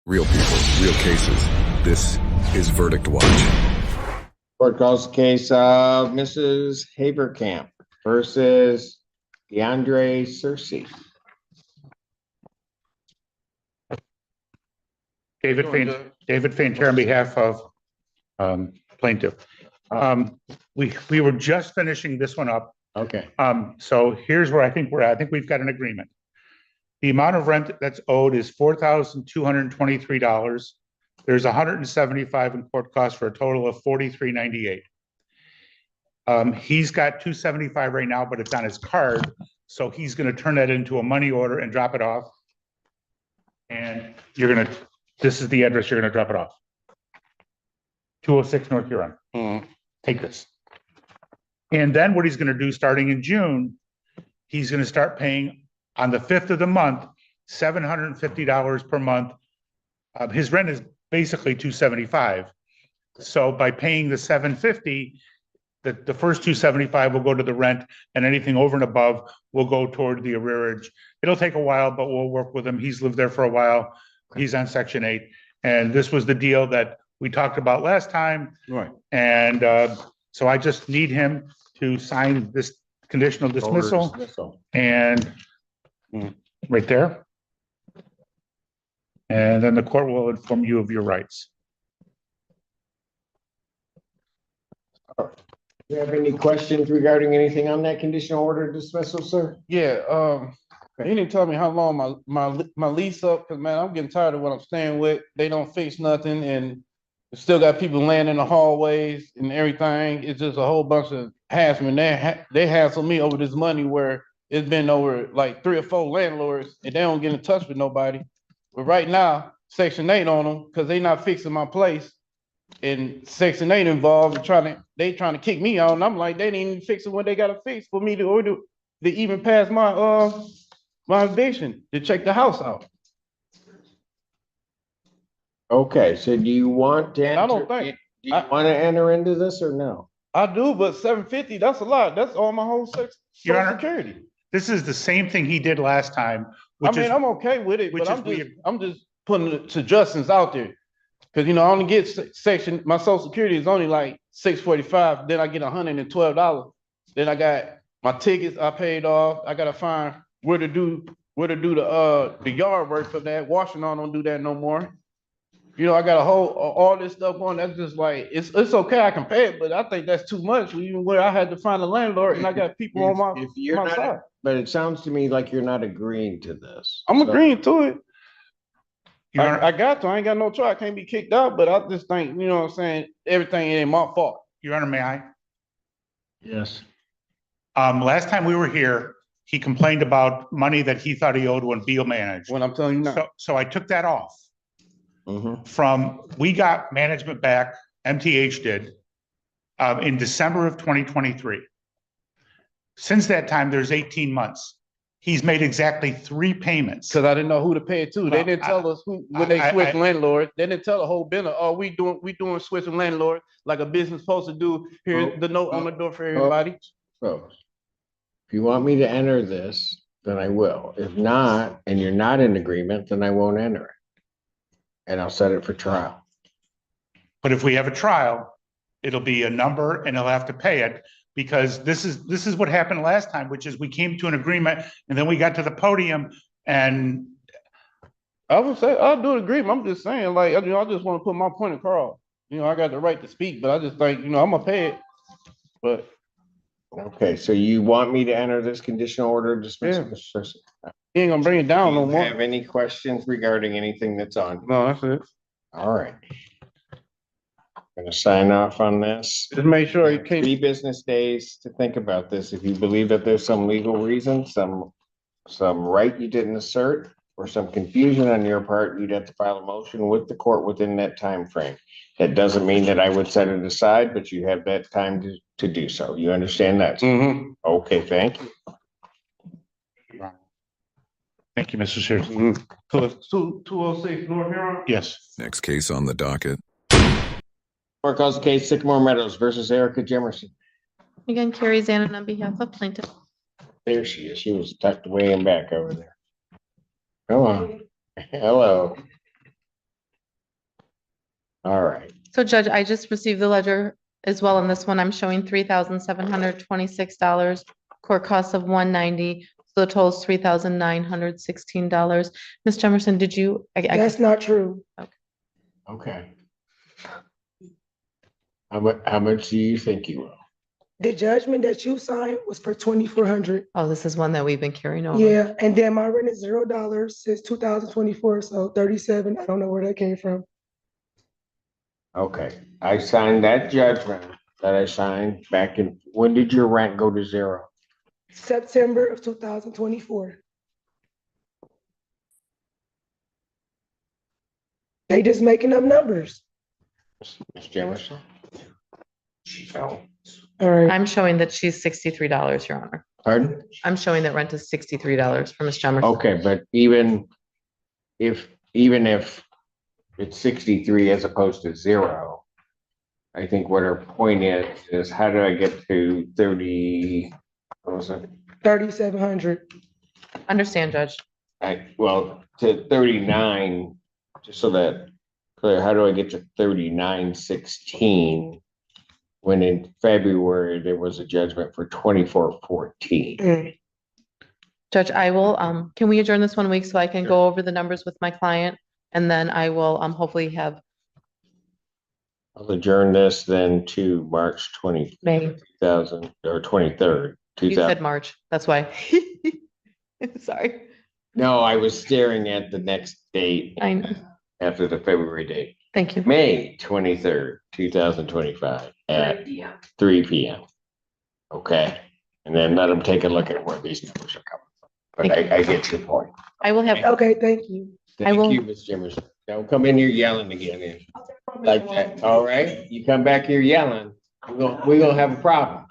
Real people, real cases. This is Verdict Watch. Court calls the case of Mrs. Haberkamp versus DeAndre Searcy. David Fainter on behalf of plaintiff. We were just finishing this one up. Okay. So here's where I think we're at. I think we've got an agreement. The amount of rent that's owed is $4,223. There's $175 in court costs for a total of $43.98. He's got $275 right now, but it's on his card. So he's going to turn that into a money order and drop it off. And this is the address you're going to drop it off. 206 North Huron. Take this. And then what he's going to do starting in June, he's going to start paying on the 5th of the month, $750 per month. His rent is basically $275. So by paying the $750, the first $275 will go to the rent, and anything over and above will go toward the arrearage. It'll take a while, but we'll work with him. He's lived there for a while. He's on Section 8. And this was the deal that we talked about last time. Right. And so I just need him to sign this conditional dismissal. And right there. And then the court will inform you of your rights. Do you have any questions regarding anything on that conditional order dismissal, sir? Yeah, he didn't tell me how long my lease up, because man, I'm getting tired of what I'm staying with. They don't fix nothing, and still got people laying in the hallways and everything. It's just a whole bunch of harassment. They hassle me over this money where it's been over like 3 or 4 landlords and they don't get in touch with nobody. But right now, Section 8 on them because they not fixing my place. And Section 8 involved they trying to kick me out. And I'm like, they didn't even fix it when they gotta fix for me to order to even pass my eviction to check the house out. Okay, so do you want to I don't think do you want to enter into this or no? I do, but $750, that's a lot. That's all my whole Social Security. This is the same thing he did last time. I'm okay with it, but I'm just putting suggestions out there. Because, I only get my Social Security is only like $645. Then I get $112. Then I got my tickets I paid off. I got to find where to do the yard work for that. Washington don't do that no more. I got all this stuff on. That's just like, it's okay. I can pay it, but I think that's too much. Even where I had to find a landlord and I got people on my side. But it sounds to me like you're not agreeing to this. I'm agreeing to it. I got to. I ain't got no choice. I can't be kicked out, but I just think, what I'm saying, everything ain't my fault. Your Honor, may I? Yes. Last time we were here, he complained about money that he thought he owed when Beal managed. When I'm telling you now. So I took that off. Mm-hmm. We got management back, MTH did, in December of 2023. Since that time, there's 18 months. He's made exactly 3 payments. Because I didn't know who to pay it to. They didn't tell us who when they switched landlords. They didn't tell the whole business. Oh, we doing switching landlord like a business supposed to do. Here's the note on the door for everybody. So if you want me to enter this, then I will. If not, and you're not in agreement, then I won't enter it. And I'll set it for trial. But if we have a trial, it'll be a number and he'll have to pay it, because this is what happened last time, which is we came to an agreement and then we got to the podium and I would say I'll do an agreement. I'm just saying, like, I just want to put my point across. I got the right to speak, but I just think, I'm gonna pay it. But okay, so you want me to enter this conditional order dismissal? Yeah. You ain't gonna bring it down no more. Have any questions regarding anything that's on? No, that's it. All right. Gonna sign off on this. Just make sure you can't. 3 business days to think about this. If you believe that there's some legal reason, some right you didn't assert, or some confusion on your part, you'd have to file a motion with the court within that time frame. That doesn't mean that I would set it aside, but you have that time to do so. You understand that? Mm-hmm. Okay, thank you. thank you, Mr. Sears. Mm-hmm. So it's 206 North Huron? Yes. Next case on the docket. Court calls the case Sycamore Meadows versus Erica Jemerson. Again, Carrie Zanon on behalf of plaintiff. There she is. She was tucked away and back over there. Come on. Hello. All right. So Judge, I just received the ledger as well. In this one, I'm showing $3,726, court costs of $190. So the total is $3,916. Ms. Jefferson, did you? That's not true. Okay. How much do you think you will? The judgment that you signed was for 2,400. Oh, this is one that we've been carrying over. Yeah, and then my rent is $0 since 2024, so 37. I don't know where that came from. Okay, I signed that judgment that I signed back in, when did your rent go to zero? September of 2024. They just making up numbers. Ms. Jefferson? No. All right. I'm showing that she's $63, Your Honor. Pardon? I'm showing that rent is $63 for Ms. Jefferson. Okay, but even if it's 63 as opposed to zero, I think what her point is how do I get to 30, what was it? 3,700. Understand, Judge. Well, to 39, just so that clear, how do I get to 3916 when in February there was a judgment for 2414? Judge, I will, can we adjourn this 1 week so I can go over the numbers with my client? And then I will, hopefully have I'll adjourn this then to March 20, May. 2000 or 23rd, You 2000. said March, that's why. Sorry, No, I was staring at the next date I know. after the February date, Thank you. May 23rd, 2025 at 3 p.m. Okay, and then let them take a look at where these numbers are coming from. But I get your point. I will have, Okay, thank you. Thank will- you, Ms. Jimmers. Don't come in here yelling again. Like that, all right? You come back here yelling, we're gonna have a problem.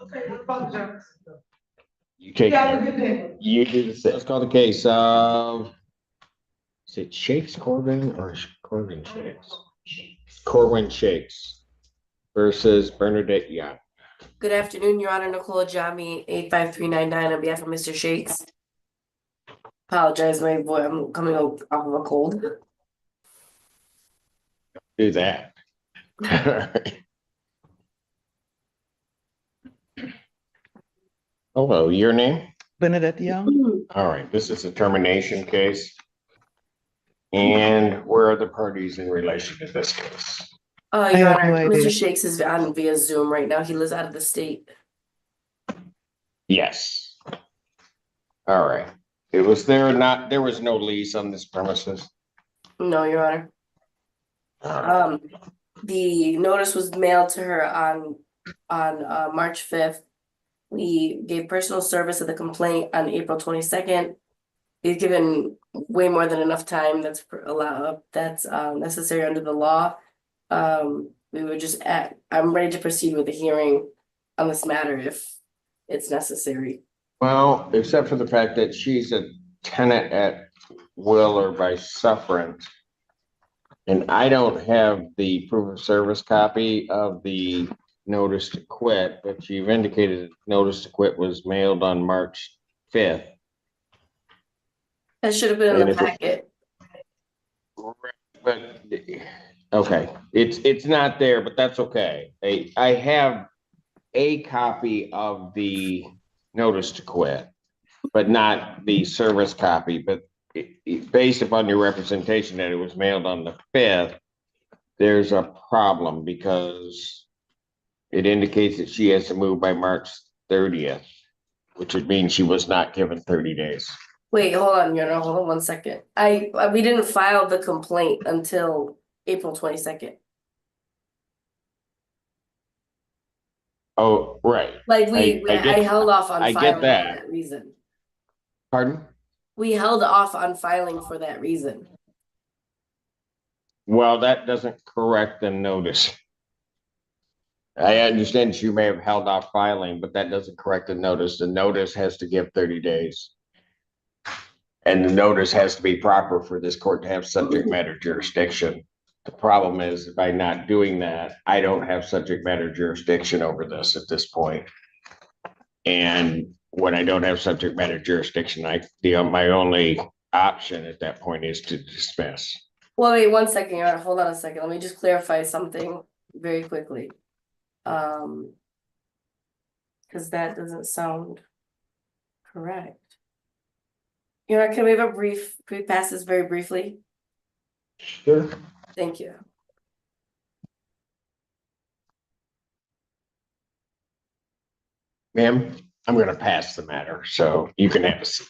You take care. You do the same. Let's call the case of, is it Shakes Corbin or Corbin Shakes? Corwin Shakes versus Bernadette Young. Good afternoon, Your Honor. Nicole Jami, 85399 on behalf of Mr. Shakes. Apologize, my voice, I'm coming off of a cold. Do that. Hello, your name? Bernadette Young, All right, this is a termination case. And where are the parties in relation to this case? Your have Honor, no idea. Mr. Shakes is on via Zoom right now. He lives out of the state. Yes. All right. There was no lease on this premises? No, Your Honor. The notice was mailed to her on March 5th. We gave personal service of the complaint on April 22nd. We've given way more than enough time that's necessary under the law. We would just I'm ready to proceed with the hearing on this matter if it's necessary. Well, except for the fact that she's a tenant at will or by sufferance. And I don't have the proof of service copy of the notice to quit, but you've indicated that notice to quit was mailed on March 5th. That should have been in And the if it- packet. But, okay, it's not there, but that's okay. I have a copy of the notice to quit, but not the service copy, but based upon your representation that it was mailed on the 5th, there's a problem because it indicates that she has to move by March 30th, which would mean she was not given 30 days. Wait, hold on, Your Honor, hold on 1 second. We didn't file the complaint until April 22nd. Oh, right. Like I get- I held off on I get filing for that. that reason. Pardon? We held off on filing for that reason. Well, that doesn't correct the notice. I understand you may have held off filing, but that doesn't correct the notice. The notice has to give 30 days. And the notice has to be proper for this court to have subject matter jurisdiction. The problem is by not doing that, I don't have subject matter jurisdiction over this at this point. And when I don't have subject matter jurisdiction, my only option at that point is to dismiss. Well, wait, 1 second, Your Honor, hold on a second, let me just clarify something very quickly. Cause that doesn't sound correct. Your Honor, can we have a brief, can we pass this very briefly? Sure. Thank you. Ma'am, I'm gonna pass the matter, so you can have a seat.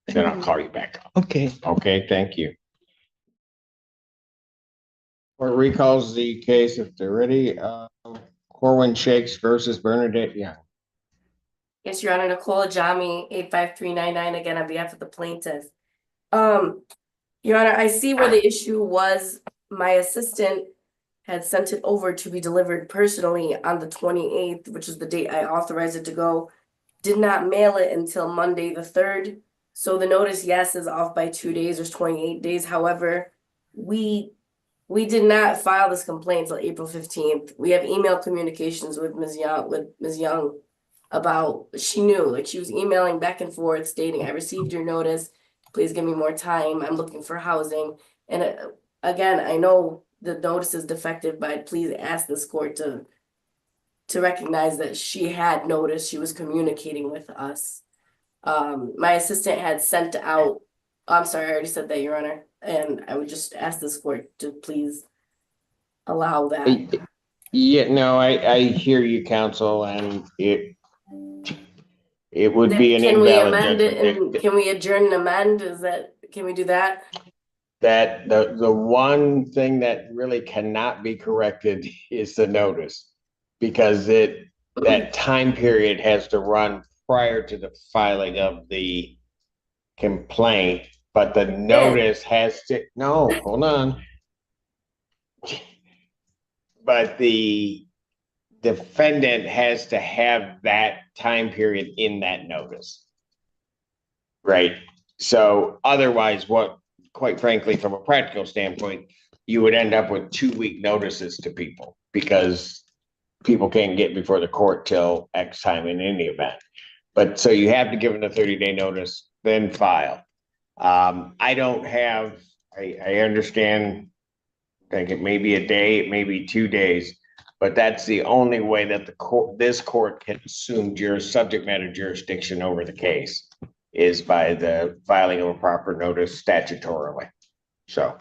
Then I'll call you back up. Okay. Okay, thank you. Court recalls the case if they're ready. Corwin Shakes versus Bernadette Young. Yes, Your Honor, Nicole Jami, 85399, again on behalf of the plaintiff. Your Honor, I see where the issue was. My assistant had sent it over to be delivered personally on the 28th, which is the date I authorized it to go. Did not mail it until Monday, the 3rd. So the notice, yes, is off by 2 days, there's 28 days. However, we did not file this complaint until April 15th. We have email communications with Ms. Young about, she knew, like she was emailing back and forth stating, I received your notice, please give me more time, I'm looking for housing. And again, I know the notice is defective, but I'd please ask this court to recognize that she had noticed, she was communicating with us. My assistant had sent out, I'm sorry, I already said that, Your Honor, and I would just ask this court to please allow that. Yeah, no, I hear you, counsel, and it would be an Can we invalid amend it judgment. and can we adjourn and amend? Can we do that? That the one thing that really cannot be corrected is the notice. Because that time period has to run prior to the filing of the complaint, but the notice has to, no, hold on. But the defendant has to have that time period in that notice. Right? So otherwise, what, quite frankly, from a practical standpoint, you would end up with 2-week notices to people because people can't get before the court till X time in any event. But so you have to give them a 30-day notice, then file. I don't have, I understand, I think it may be a day, it may be 2 days, but that's the only way that the court, this court can assume subject matter jurisdiction over the case is by the filing of a proper notice statutorily. So.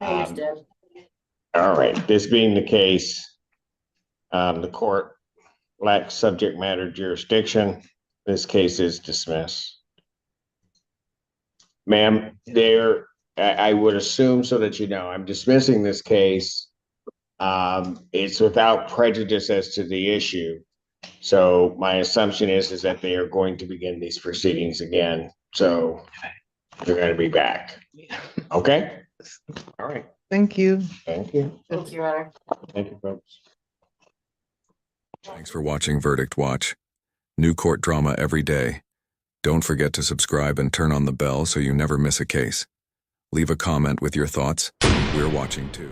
I understand. All right, this being the case, the court lacks subject matter jurisdiction. This case is dismissed. Ma'am, I would assume, so that you know, I'm dismissing this case. It's without prejudice as to the issue. So my assumption is that they are going to begin these proceedings again. So they're going to be back. Okay? All right. Thank you. Thank you. Thank you, Your Honor. Thank you, folks. Thanks for watching Verdict Watch. New court drama every day. Don't forget to subscribe and turn on the bell so you never miss a case. Leave a comment with your thoughts. We're watching too.